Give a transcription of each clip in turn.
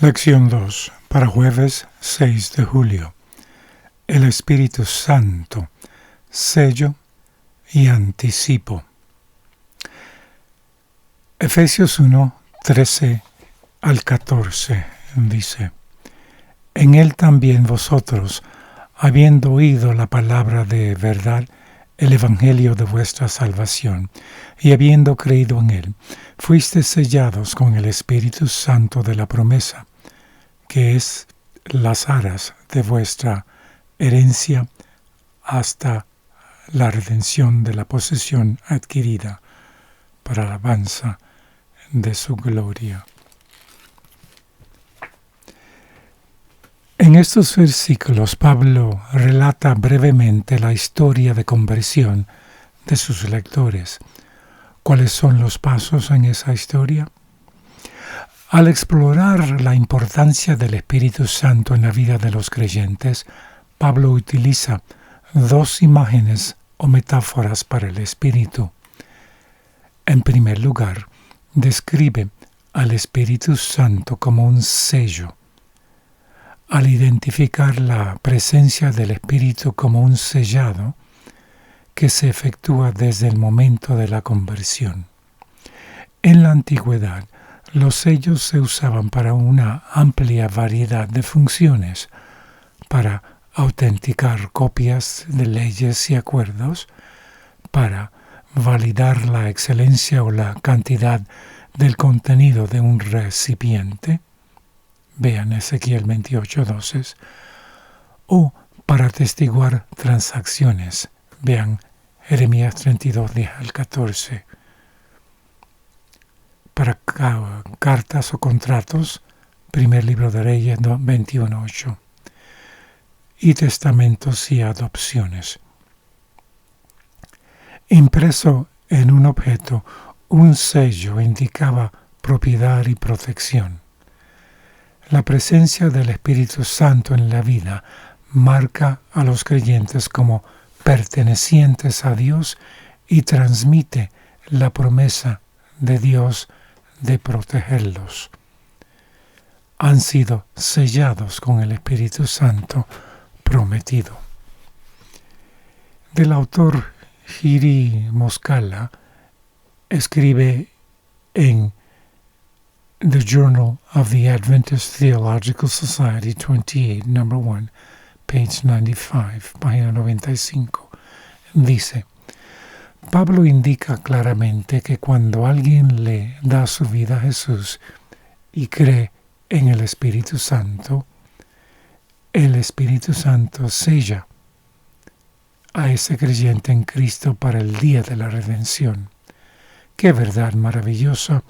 Lección 2 para jueves 6 de julio. El Espíritu Santo, sello y anticipo. Efesios 1, 13 al 14 dice: En él también vosotros, habiendo oído la palabra de verdad, el evangelio de vuestra salvación, y habiendo creído en él, fuisteis sellados con el Espíritu Santo de la promesa, que es las aras de vuestra herencia hasta la redención de la posesión adquirida para la alabanza de su gloria. En estos versículos, Pablo relata brevemente la historia de conversión de sus lectores. ¿Cuáles son los pasos en esa historia? Al explorar la importancia del Espíritu Santo en la vida de los creyentes, Pablo utiliza dos imágenes o metáforas para el Espíritu. En primer lugar, describe al Espíritu Santo como un sello. Al identificar la presencia del Espíritu como un sellado que se efectúa desde el momento de la conversión. En la antigüedad, los sellos se usaban para una amplia variedad de funciones, para autenticar copias de leyes y acuerdos, para validar la excelencia o la cantidad del contenido de un recipiente, vean Ezequiel 28:12, o para atestiguar transacciones, vean Jeremías 32:10 al 14. Para cartas o contratos, primer libro de Reyes 21:8. Y testamentos y adopciones. Impreso en un objeto, un sello indicaba propiedad y protección. La presencia del Espíritu Santo en la vida marca a los creyentes como pertenecientes a Dios y transmite la promesa de Dios de protegerlos. Han sido sellados con el Espíritu Santo prometido. Del autor Jiri Moskala escribe en The Journal of the Adventist Theological Society 28, number 1, page 95, página 95, dice: Pablo indica claramente que cuando alguien le da su vida a Jesús y cree en el Espíritu Santo, el Espíritu Santo sella a ese creyente en Cristo para el día de la redención. ¡Qué verdad maravillosa,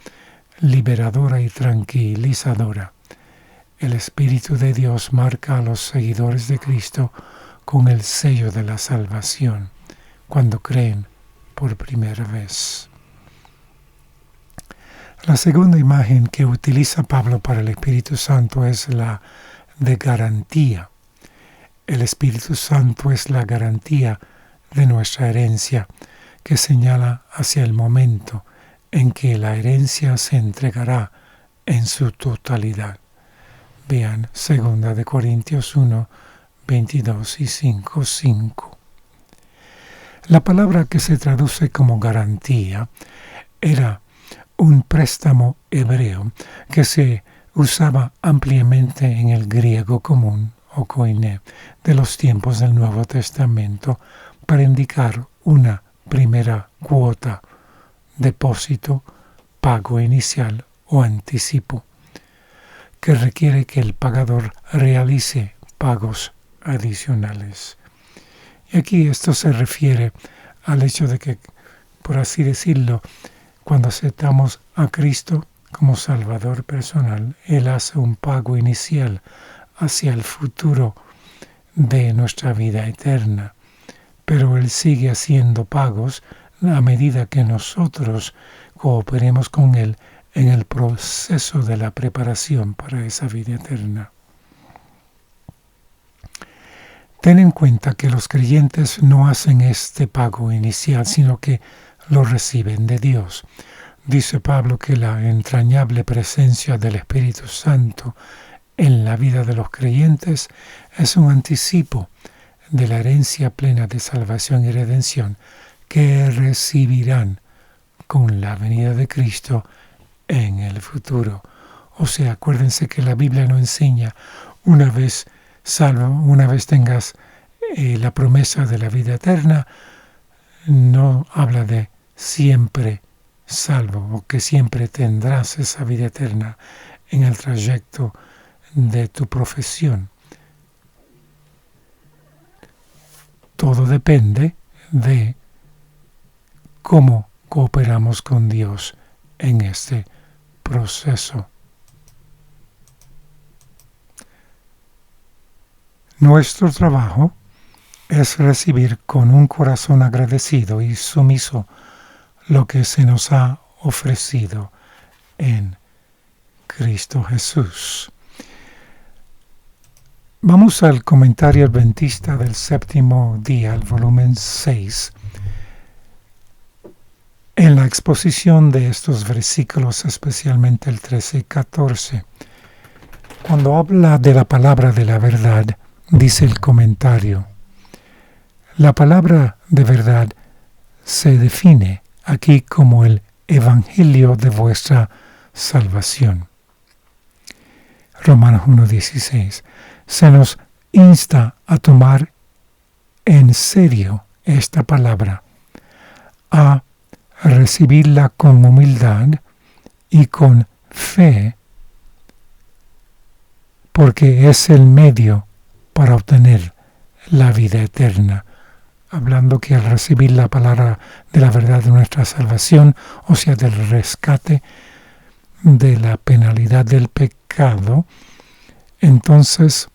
liberadora y tranquilizadora! El Espíritu de Dios marca a los seguidores de Cristo con el sello de la salvación cuando creen por primera vez. La segunda imagen que utiliza Pablo para el Espíritu Santo es la de garantía. El Espíritu Santo es la garantía de nuestra herencia, que señala hacia el momento en que la herencia se entregará en su totalidad. Vean 2 Corintios 1, 22 y 5:5. La palabra que se traduce como garantía era un préstamo hebreo que se usaba ampliamente en el griego común o koiné de los tiempos del Nuevo Testamento para indicar una primera cuota, depósito, pago inicial o anticipo, que requiere que el pagador realice pagos adicionales. Y aquí esto se refiere al hecho de que, por así decirlo, cuando aceptamos a Cristo como Salvador personal, Él hace un pago inicial hacia el futuro de nuestra vida eterna. Pero Él sigue haciendo pagos a medida que nosotros cooperemos con Él en el proceso de la preparación para esa vida eterna. Ten en cuenta que los creyentes no hacen este pago inicial, sino que lo reciben de Dios. Dice Pablo que la entrañable presencia del Espíritu Santo en la vida de los creyentes es un anticipo de la herencia plena de salvación y redención que recibirán con la venida de Cristo en el futuro. O sea, acuérdense que la Biblia no enseña una vez salvo, una vez tengas la promesa de la vida eterna, no habla de siempre salvo o que siempre tendrás esa vida eterna en el trayecto de tu profesión. Todo depende de cómo cooperamos con Dios en este proceso. Nuestro trabajo es recibir con un corazón agradecido y sumiso lo que se nos ha ofrecido en Cristo Jesús. Vamos al comentario adventista del séptimo día, el volumen 6. En la exposición de estos versículos, especialmente el 13 y 14, cuando habla de la palabra de la verdad, dice el comentario: la palabra de verdad se define aquí como el evangelio de vuestra salvación. Romanos 1:16. Se nos insta a tomar en serio esta palabra, a recibirla con humildad y con fe, porque es el medio para obtener la vida eterna. Hablando que al recibir la palabra de la verdad de nuestra salvación, o sea, del rescate de la penalidad del pecado, entonces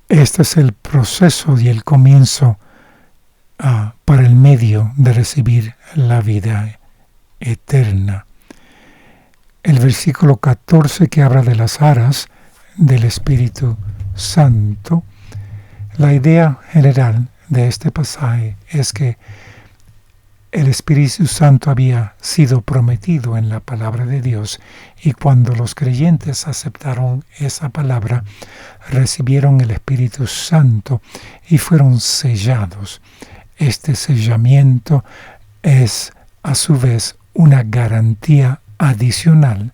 este es el proceso y el comienzo para el medio de recibir la vida eterna. El versículo 14, que habla de las aras del Espíritu Santo, la idea general de este pasaje es que el Espíritu Santo había sido prometido en la palabra de Dios, y cuando los creyentes aceptaron esa palabra, recibieron el Espíritu Santo y fueron sellados. Este sellamiento es a su vez una garantía adicional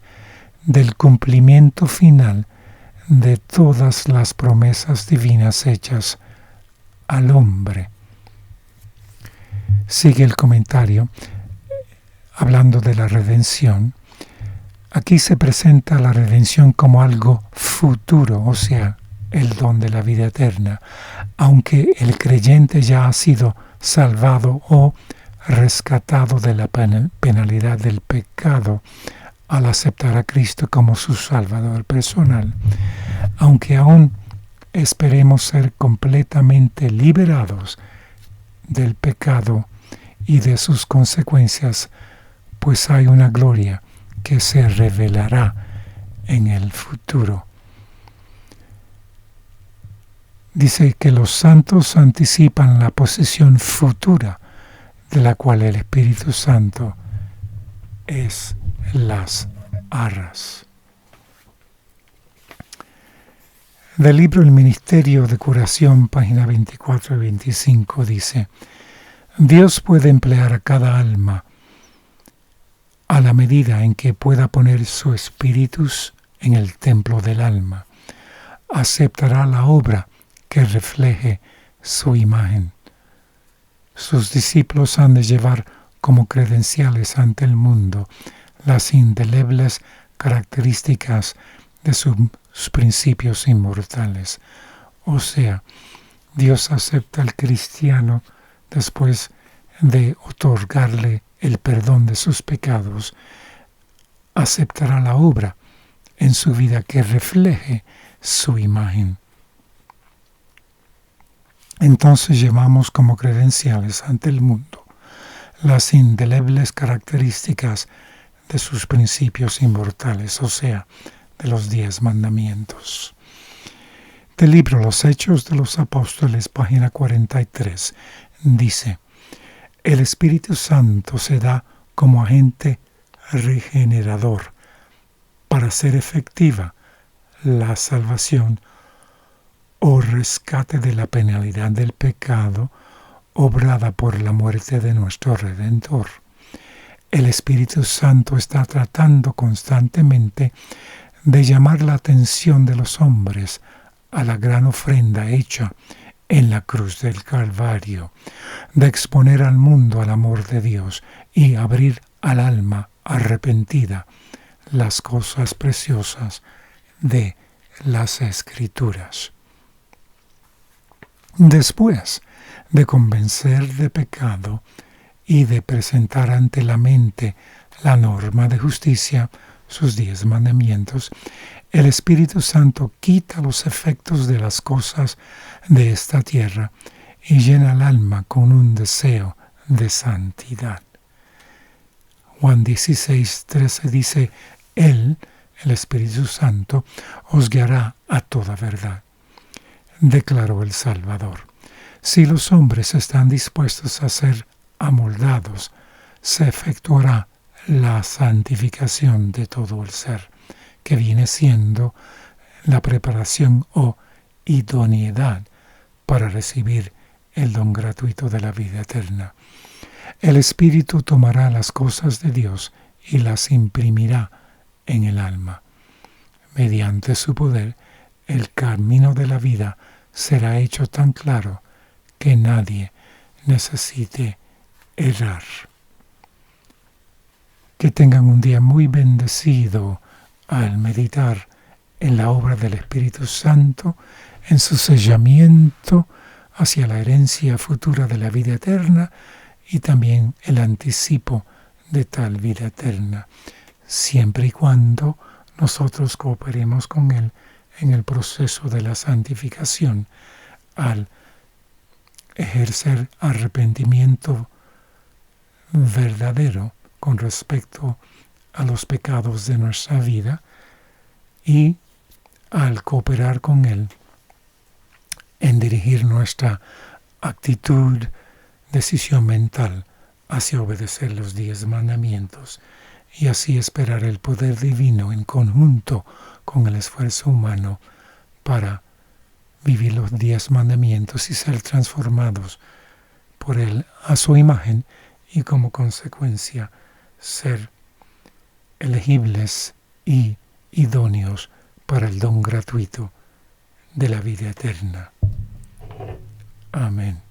del cumplimiento final de todas las promesas divinas hechas al hombre. Sigue el comentario hablando de la redención. Aquí se presenta la redención como algo futuro, o sea, el don de la vida eterna, aunque el creyente ya ha sido salvado o rescatado de la penalidad del pecado al aceptar a Cristo como su Salvador personal. Aunque aún esperemos ser completamente liberados del pecado y de sus consecuencias, pues hay una gloria que se revelará en el futuro. Dice que los santos anticipan la posesión futura de la cual el Espíritu Santo es las arras. Del libro El Ministerio de Curación, página 24 y 25, dice: Dios puede emplear a cada alma a la medida en que pueda poner su espíritu en el templo del alma. Aceptará la obra que refleje su imagen. Sus discípulos han de llevar como credenciales ante el mundo las indelebles características de sus principios inmortales. O sea, Dios acepta al cristiano después de otorgarle el perdón de sus pecados. Aceptará la obra en su vida que refleje su imagen. Entonces llevamos como credenciales ante el mundo las indelebles características de sus principios inmortales, o sea, de los 10 mandamientos. Del libro Los Hechos de los Apóstoles, página 43, dice: El Espíritu Santo se da como agente regenerador para hacer efectiva la salvación o rescate de la penalidad del pecado obrada por la muerte de nuestro Redentor. El Espíritu Santo está tratando constantemente de llamar la atención de los hombres a la gran ofrenda hecha en la cruz del Calvario, de exponer al mundo al amor de Dios y abrir al alma arrepentida las cosas preciosas de las Escrituras. Después de convencer de pecado y de presentar ante la mente la norma de justicia, sus 10 mandamientos, el Espíritu Santo quita los efectos de las cosas de esta tierra y llena el alma con un deseo de santidad. Juan 16:13 dice: Él, el Espíritu Santo, os guiará a toda verdad, declaró el Salvador. Si los hombres están dispuestos a ser amoldados, se efectuará la santificación de todo el ser, que viene siendo la preparación o idoneidad para recibir el don gratuito de la vida eterna. El Espíritu tomará las cosas de Dios y las imprimirá en el alma. Mediante su poder, el camino de la vida será hecho tan claro que nadie necesite errar. Que tengan un día muy bendecido al meditar en la obra del Espíritu Santo, en su sellamiento hacia la herencia futura de la vida eterna y también el anticipo de tal vida eterna, siempre y cuando nosotros cooperemos con Él en el proceso de la santificación al ejercer arrepentimiento verdadero con respecto a los pecados de nuestra vida y al cooperar con Él en dirigir nuestra actitud, decisión mental hacia obedecer los 10 mandamientos y así esperar el poder divino en conjunto con el esfuerzo humano para vivir los 10 mandamientos y ser transformados por Él a su imagen y como consecuencia ser elegibles y idóneos para el don gratuito de la vida eterna. Amén.